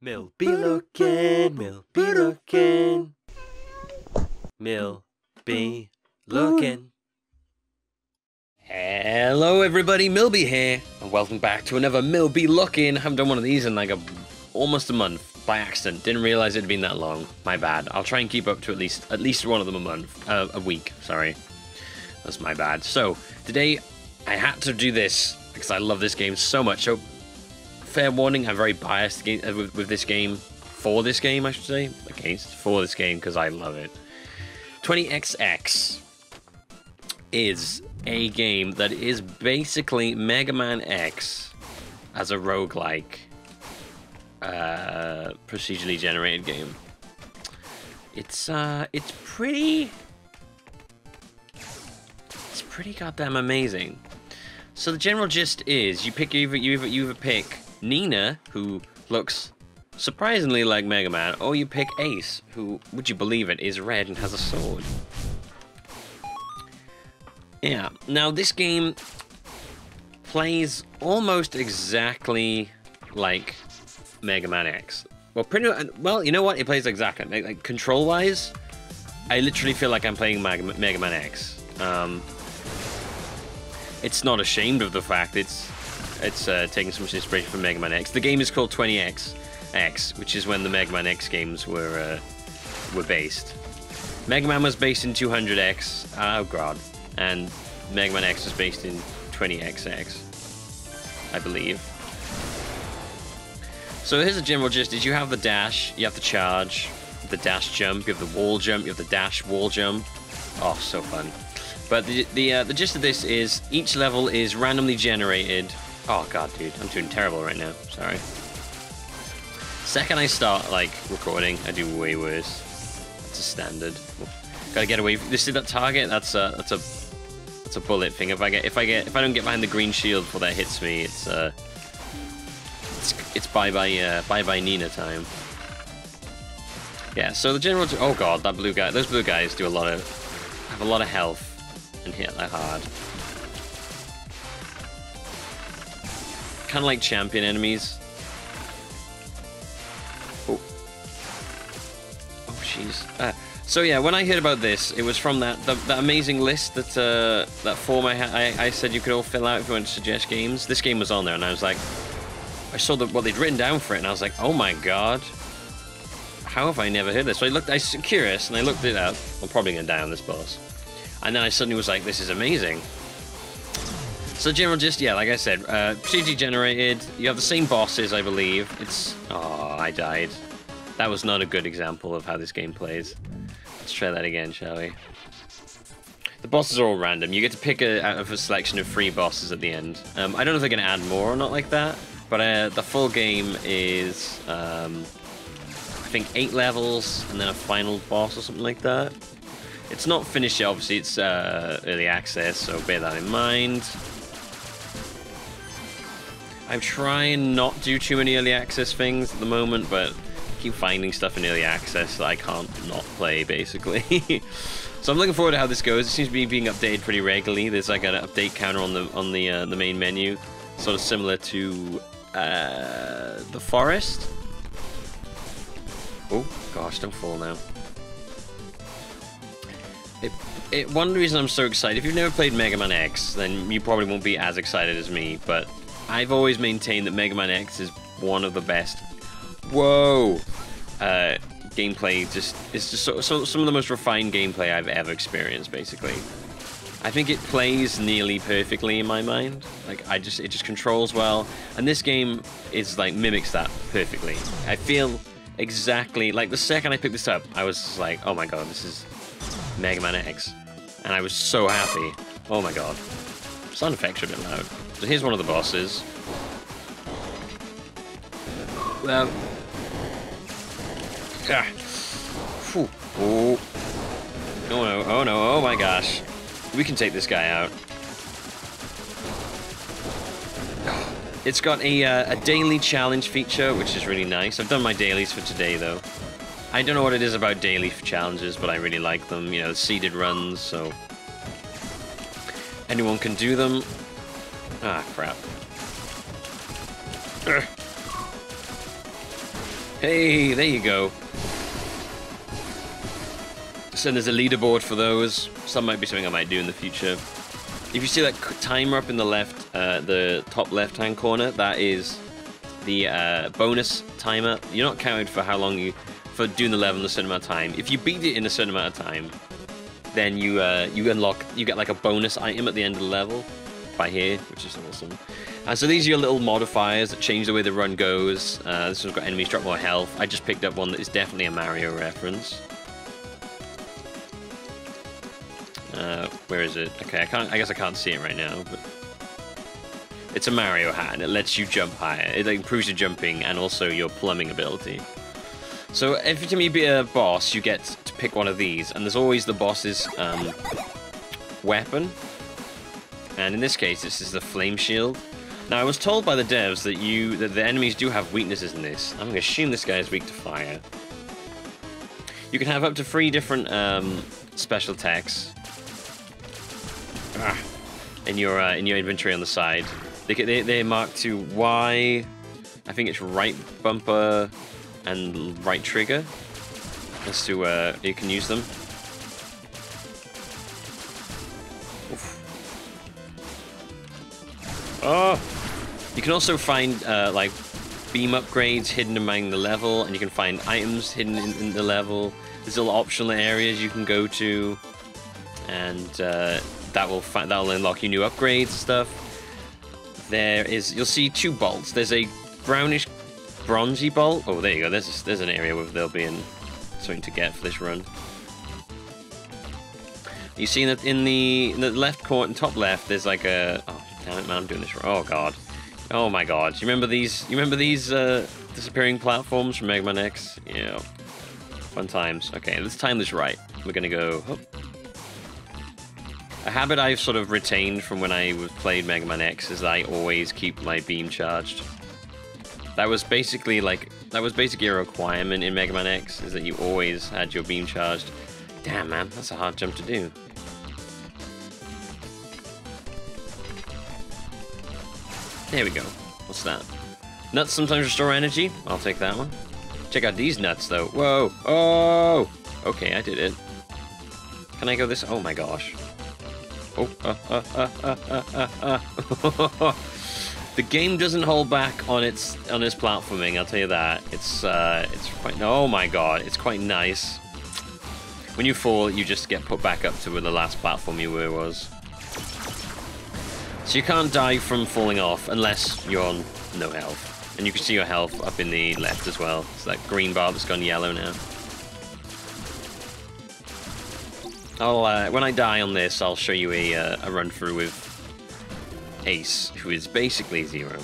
Millbee looking, Millbee looking, Millbee looking. Hello everybody, Millbee here, and welcome back to another Millbee Looking. I haven't done one of these in like almost a month by accident. Didn't realize it'd been that long. My bad. I'll try and keep up to at least one of them a week. Sorry, that's my bad. So today I had to do this because I love this game so much. So fair warning, I'm very biased with this game. For this game, I should say. For this game, because I love it. 20XX is a game that is basically Mega Man X as a roguelike procedurally generated game. It's pretty goddamn amazing. So the general gist is you either pick Nina, who looks surprisingly like Mega Man, or you pick Ace, who, would you believe it, is red and has a sword. Yeah, now this game plays almost exactly like Mega Man X. Well, you know what? It plays exactly like control-wise. I literally feel like I'm playing Mega Man X. It's not ashamed of the fact it's taking so much inspiration from Mega Man X. The game is called 20XX, which is when the Mega Man X games were based. Mega Man was based in 200X. Oh god. And Mega Man X was based in 20XX, I believe. So here's the general gist: is you have the dash, you have the charge, the dash jump, you have the wall jump, you have the dash wall jump. Oh, so fun! But the gist of this is each level is randomly generated. Oh god, dude, I'm doing terrible right now. Sorry. Second I start like recording, I do way worse. That's a standard. Gotta get away. You see that target? That's a bullet thing. If I don't get behind the green shield before that hits me, it's bye Nina time. Yeah. So the general. Oh god, that blue guy. Those blue guys have a lot of health and hit that hard. Kind of like champion enemies. Oh jeez. So yeah, when I heard about this, it was from that amazing list that form I said you could all fill out if you wanted to suggest games. This game was on there, and I was like, I saw what they'd written down for it, and I was like, oh my god, how have I never heard this? So I was curious, and I looked it up. I'm probably gonna die on this boss, and then I suddenly was like, this is amazing. So general gist, yeah, like I said, procedurally generated. You have the same bosses, I believe. Oh, I died. That was not a good example of how this game plays. Let's try that again, shall we? The bosses are all random. You get to pick out of a selection of 3 bosses at the end. I don't know if they're going to add more or not like that, but the full game is, I think, 8 levels and then a final boss or something like that. It's not finished yet, obviously. It's early access, so bear that in mind. I'm trying not to do too many early access things at the moment, but I keep finding stuff in early access that I can't not play, basically. So I'm looking forward to how this goes. It seems to be being updated pretty regularly. There's like an update counter on the main menu, sort of similar to the forest. Oh gosh, don't fall now. One reason I'm so excited, if you've never played Mega Man X, then you probably won't be as excited as me, but I've always maintained that Mega Man X is one of the best. Whoa! Gameplay is just some of the most refined gameplay I've ever experienced, basically. I think it plays nearly perfectly in my mind. Like, it just controls well, and this game is like mimics that perfectly. I feel exactly like the second I picked this up, I was just like, oh my god, this is Mega Man X, and I was so happy. Oh my god. Sound effects are a bit loud. So here's one of the bosses. Well. Ah. Oh. Oh no, oh no, oh my gosh. We can take this guy out. It's got a daily challenge feature, which is really nice. I've done my dailies for today, though. I don't know what it is about daily challenges, but I really like them. You know, seeded runs, so anyone can do them. Ah, crap. Hey, there you go. So there's a leaderboard for those. Some might be something I might do in the future. If you see that timer up in the left, the top left-hand corner, that is the bonus timer. You're not counted for how long for doing the level in a certain amount of time. If you beat it in a certain amount of time, then you get like a bonus item at the end of the level by here, which is awesome. So these are your little modifiers that change the way the run goes. This one's got enemies drop more health. I just picked up one that is definitely a Mario reference. Where is it? Okay, I guess I can't see it right now, but it's a Mario hat, and it lets you jump higher. It improves your jumping and also your plumbing ability. So every time you beat a boss, you get to pick one of these, and there's always the boss's weapon. And in this case, this is the flame shield. Now, I was told by the devs that the enemies do have weaknesses in this. I'm going to assume this guy is weak to fire. You can have up to 3 different special attacks in your inventory on the side. They're marked to Y. I think it's right bumper and right trigger. As to you can use them. Oof. Oh! You can also find like beam upgrades hidden among the level, and you can find items hidden in the level. There's little optional areas you can go to, and that'll unlock you new upgrades and stuff. You'll see 2 bolts. There's a brownish bronzy bolt. Oh, there you go. There's an area where there'll be something to get for this run. You see that in the left corner, top left, there's like a. Oh damn it, man! I'm doing this wrong. Oh god. Oh my god. You remember these disappearing platforms from Mega Man X? Yeah. Fun times. Okay, let's time this right. We're gonna go. Oh. A habit I've sort of retained from when I played Mega Man X is that I always keep my beam charged. That was basically a requirement in Mega Man X, is that you always had your beam charged. Damn man, that's a hard jump to do. There we go. What's that? Nuts sometimes restore energy. I'll take that one. Check out these nuts though. Whoa! Oh! Okay, I did it. Can I go this? Oh my gosh. Oh, The game doesn't hold back on its platforming, I'll tell you that. It's quite, oh my god, it's quite nice. When you fall, you just get put back up to where the last platform you were was. So you can't die from falling off unless you're on no health. And you can see your health up in the left as well. It's that green bar that's gone yellow now. When I die on this, I'll show you a run through with Ace, who is basically Zero.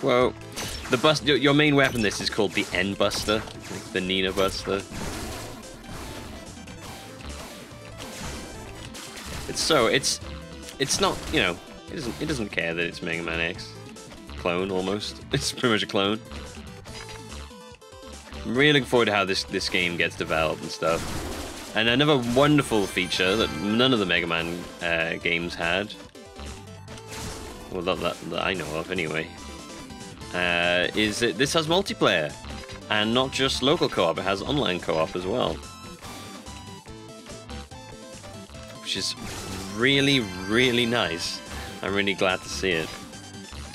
Whoa. Your main weapon this is called the N Buster, like the Nina Buster. It's not, you know, it doesn't care that it's Mega Man X. Clone, almost. It's pretty much a clone. I'm really looking forward to how this game gets developed and stuff. And another wonderful feature that none of the Mega Man games had, well, that I know of anyway, is that this has multiplayer. And not just local co-op, it has online co-op as well. Which is really, really nice. I'm really glad to see it.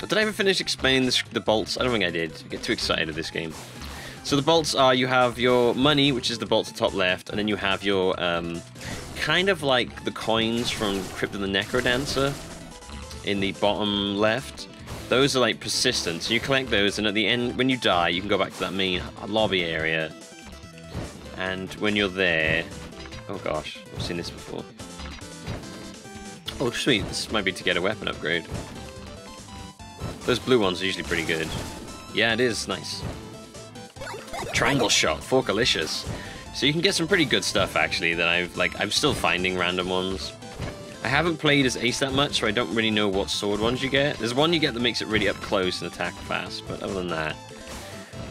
But did I ever finish explaining the bolts? I don't think I did. I get too excited with this game. So the bolts are, you have your money, which is the bolt at the top left, and then you have your, kind of like the coins from Crypt of the Necrodancer in the bottom left. Those are like persistent, so you collect those, and at the end, when you die, you can go back to that main lobby area. And when you're there... Oh gosh, I've seen this before. Oh sweet, this might be to get a weapon upgrade. Those blue ones are usually pretty good. Yeah, it is, nice. Triangle shot, Forkalicious. So you can get some pretty good stuff actually that I'm still finding random ones. I haven't played as Ace that much, so I don't really know what sword ones you get. There's one you get that makes it really up close and attack fast, but other than that,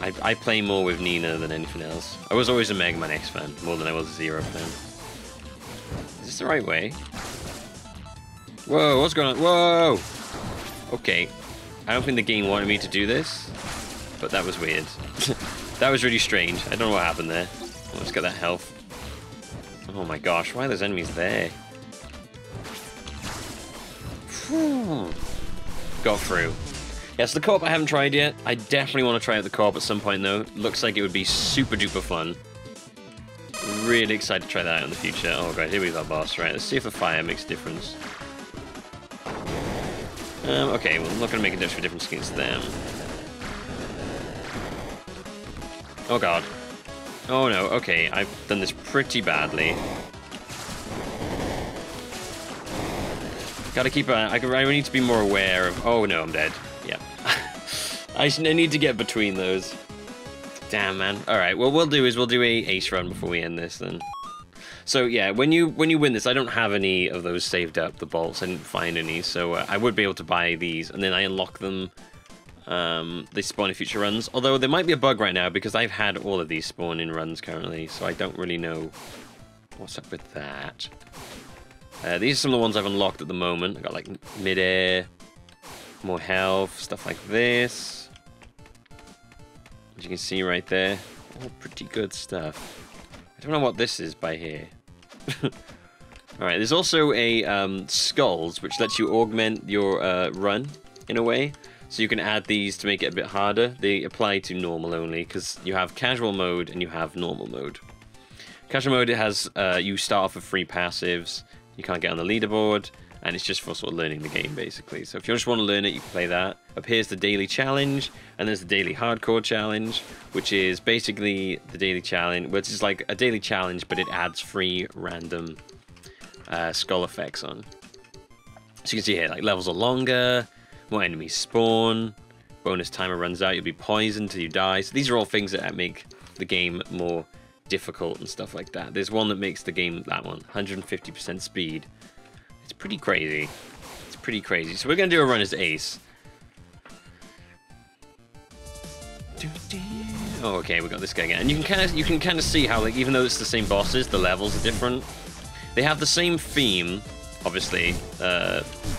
I play more with Nina than anything else. I was always a Mega Man X fan, more than I was a Zero fan. Is this the right way? Whoa, what's going on? Whoa! Okay, I don't think the game wanted me to do this, but that was weird. That was really strange. I don't know what happened there. Oh, let's get that health. Oh my gosh, why are those enemies there? Whew. Got through. Yes, the co-op I haven't tried yet. I definitely want to try out the co-op at some point though. Looks like it would be super duper fun. Really excited to try that out in the future. Oh god, here we go, boss. Right, let's see if the fire makes a difference. Okay, well, I'm not going to make a difference for different skins to them. Oh god. Oh no, okay, I've done this pretty badly. Gotta keep I need to be more aware of... Oh no, I'm dead. Yep. I need to get between those. Damn, man. Alright, what we'll do is we'll do a ace run before we end this then. So yeah, when you win this, I don't have any of those saved up, the bolts. I didn't find any, so I would be able to buy these, and then I unlock them. They spawn in future runs. Although there might be a bug right now, because I've had all of these spawn in runs currently, so I don't really know what's up with that. These are some of the ones I've unlocked at the moment. I got like mid-air, more health, stuff like this. As you can see right there, all pretty good stuff. I don't know what this is by here. Alright, there's also a skulls, which lets you augment your run in a way. So you can add these to make it a bit harder. They apply to normal only, because you have casual mode and you have normal mode. Casual mode, it has, you start off with free passives, you can't get on the leaderboard, and it's just for sort of learning the game, basically. So if you just want to learn it, you can play that. Up here's the daily challenge, and there's the daily hardcore challenge, which is basically the daily challenge, which is like a daily challenge, but it adds free random skull effects on. So you can see here, like, levels are longer, more enemies spawn, bonus timer runs out, you'll be poisoned till you die. So these are all things that make the game more difficult and stuff like that. There's one that makes the game, that one, 150% speed. It's pretty crazy. It's pretty crazy. So we're going to do a run as Ace. Oh, okay, we got this guy again. And you can kind of see how, like, even though it's the same bosses, the levels are different. They have the same theme, obviously.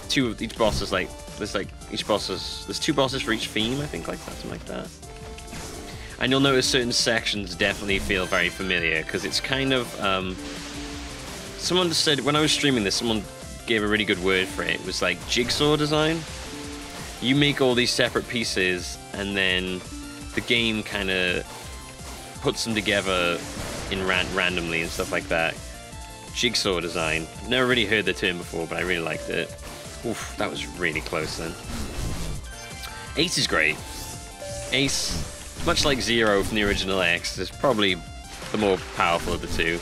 Two of each boss is like, there's like each boss is, there's 2 bosses for each theme, I think, like that, something like that. And you'll notice certain sections definitely feel very familiar, because it's kind of, someone said, when I was streaming this, someone gave a really good word for it. It was like jigsaw design. You make all these separate pieces, and then the game kind of puts them together in randomly and stuff like that. Jigsaw design. Never really heard the term before, but I really liked it. Oof, that was really close then. Ace is great. Ace, much like Zero from the original X, is probably the more powerful of the two.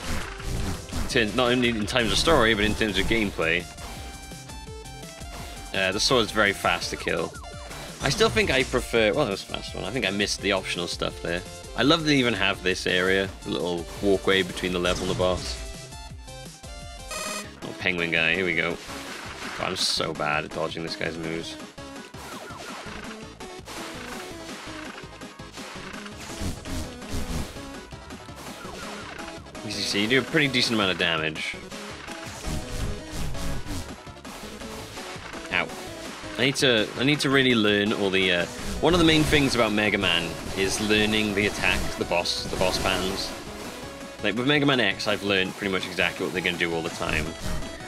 Not only in terms of story, but in terms of gameplay. The sword's very fast to kill. I still think I prefer... Well, that was a fast one. I think I missed the optional stuff there. I love that they even have this area, the little walkway between the level and the boss. Oh, penguin guy, here we go. God, I'm so bad at dodging this guy's moves. As you see, you do a pretty decent amount of damage. Ow. I need to really learn all the, one of the main things about Mega Man is learning the attacks, the boss patterns. Like, with Mega Man X, I've learned pretty much exactly what they're going to do all the time.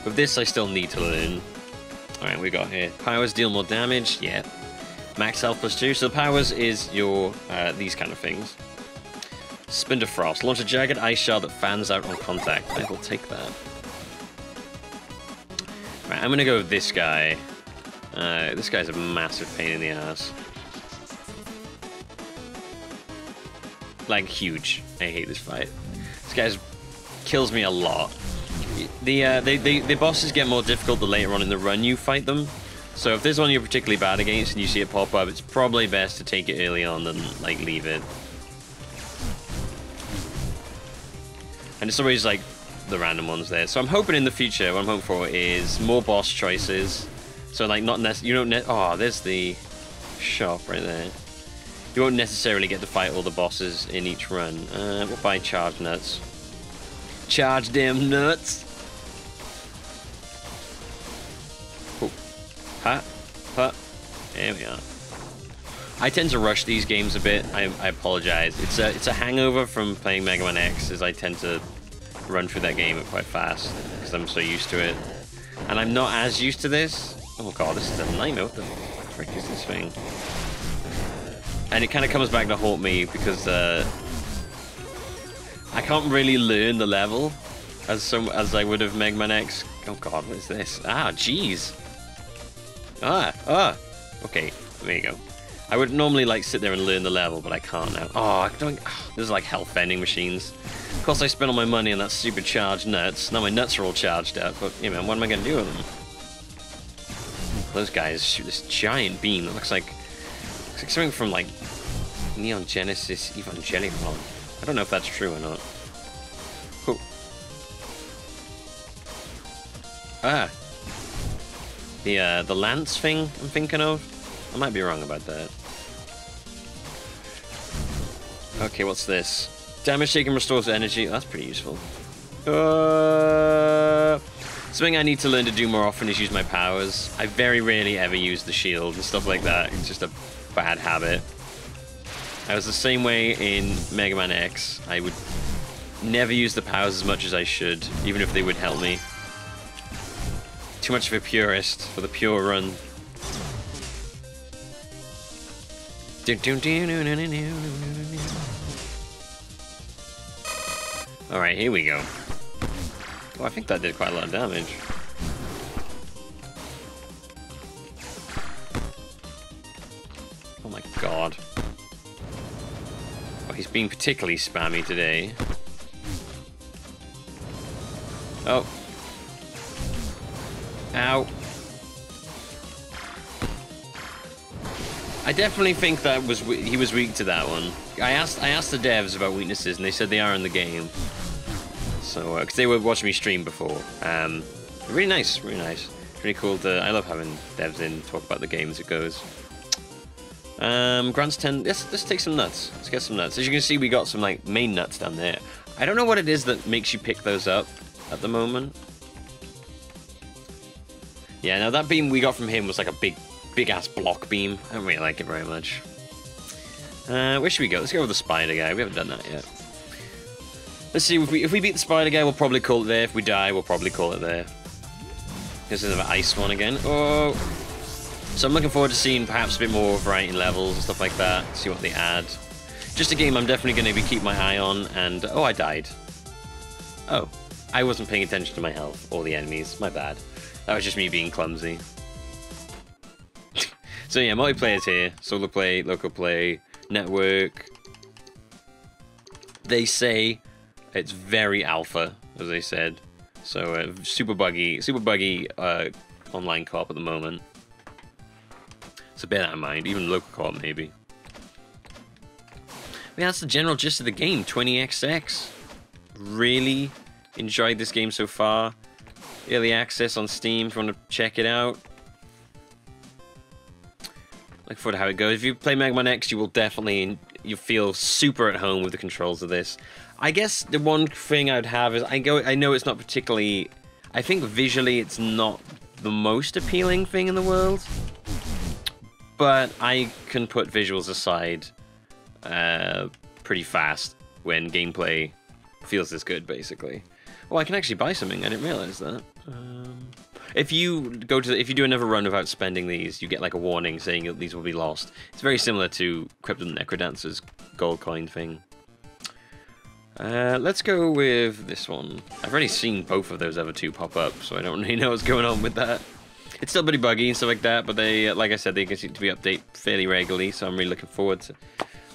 With this, I still need to learn. Alright, we got here. Powers deal more damage, yeah. Max health +2. So the powers is your, these kind of things. Splinter Frost. Launch a jagged ice shard that fans out on contact. I will take that. Right, I'm gonna go with this guy. This guy's a massive pain in the ass. Like, huge. I hate this fight. This guy kills me a lot. The bosses get more difficult the later on in the run you fight them. So if there's one you're particularly bad against and you see it pop up, it's probably best to take it early on than, like, leave it. And it's always, like, the random ones there. So I'm hoping in the future, what I'm hoping for is more boss choices. So, like, not necessarily, oh, there's the shop right there. You won't necessarily get to fight all the bosses in each run. We'll buy charge nuts. Charge them nuts! Oh. Ha! Ha! There we are. I tend to rush these games a bit. I apologize. It's a hangover from playing Mega Man X, as I tend to run through that game quite fast because I'm so used to it, and I'm not as used to this. Oh god, this is a nightmare. What the frick is this thing? And it kind of comes back to haunt me because I can't really learn the level as I would have Mega Man X. Oh god, what is this? Ah, jeez. Okay, there you go. I would normally like sit there and learn the level, but I can't now. Oh, there's like health vending machines. Of course I spent all my money on that stupid charged nuts. Now my nuts are all charged up, but you know, what am I gonna do with them? Those guys shoot this giant beam that looks like something from like Neon Genesis Evangelion. I don't know if that's true or not. Cool. Ah. The lance thing I'm thinking of? I might be wrong about that. Okay, what's this? Damage taken restores energy. That's pretty useful. Something I need to learn to do more often is use my powers. I very rarely ever use the shield and stuff like that. It's just a bad habit. I was the same way in Mega Man X. I would never use the powers as much as I should, even if they would help me. Too much of a purist for the pure run. Alright, here we go. Oh, I think that did quite a lot of damage. Oh my god. Oh, he's being particularly spammy today. Oh. Ow. I definitely think that he was weak to that one. I asked the devs about weaknesses, and they said they are in the game. So, because they were watching me stream before. Really nice, really nice. Really cool to. I love having devs in talk about the game as it goes. Grants 10. Let's take some nuts. Let's get some nuts. As you can see, we got some like main nuts down there. I don't know what it is that makes you pick those up at the moment. Yeah, now that beam we got from him was like a big ass block beam. I don't really like it very much. Where should we go? Let's go with the spider guy. We haven't done that yet. Let's see, if we beat the spider guy, we'll probably call it there. If we die, we'll probably call it there. There's another ice one again. Oh! So I'm looking forward to seeing perhaps a bit more variety in levels and stuff like that. See what they add. Just a game I'm definitely going to be keeping my eye on. And oh, I died. Oh, I wasn't paying attention to my health or the enemies. My bad. That was just me being clumsy. So yeah, multiplayer's here. Solo play, local play, network. They say it's very alpha, as they said. So super buggy online co-op at the moment. So bear that in mind. Even local co-op maybe. Yeah, that's the general gist of the game. 20XX. Really enjoyed this game so far. Early access on Steam if you want to check it out. Look forward to how it goes. If you play Mega Man X, you will definitely feel super at home with the controls of this. I guess the one thing I'd have is I know it's not particularly. I think visually it's not the most appealing thing in the world, but I can put visuals aside pretty fast when gameplay feels this good, basically. Oh, I can actually buy something. I didn't realize that. If you do another run without spending these, you get like a warning saying that these will be lost. It's very similar to Crypt of the Necrodancer's gold coin thing. Let's go with this one. I've already seen both of those other two pop up, so I don't really know what's going on with that. It's still pretty buggy and stuff like that, but they, like I said, they seem to be updated fairly regularly, so I'm really looking forward to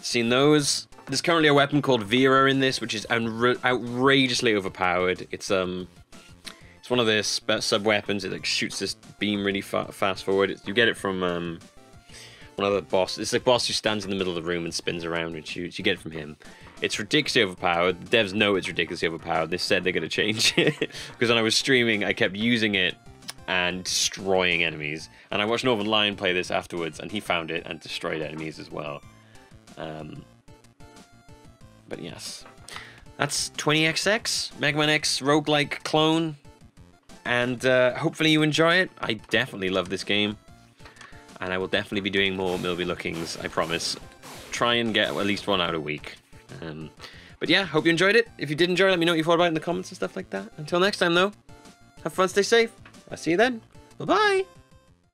seeing those. There's currently a weapon called Vera in this, which is outrageously overpowered. It's one of the sub-weapons. It like shoots this beam really fast forward. You get it from one of the bosses. It's the boss who stands in the middle of the room and spins around and shoots. You get it from him. It's ridiculously overpowered. The devs know it's ridiculously overpowered. They said they're going to change it. Because when I was streaming, I kept using it and destroying enemies. And I watched Northern Lion play this afterwards, and he found it and destroyed enemies as well. But yes. That's 20XX, Mega Man X roguelike clone. And hopefully you enjoy it. I definitely love this game. and I will definitely be doing more Millbee Lookings, I promise. Try and get at least one out a week. But yeah, hope you enjoyed it. If you did enjoy it, let me know what you thought about it in the comments and stuff like that. Until next time, though, have fun, stay safe. I'll see you then. Bye-bye.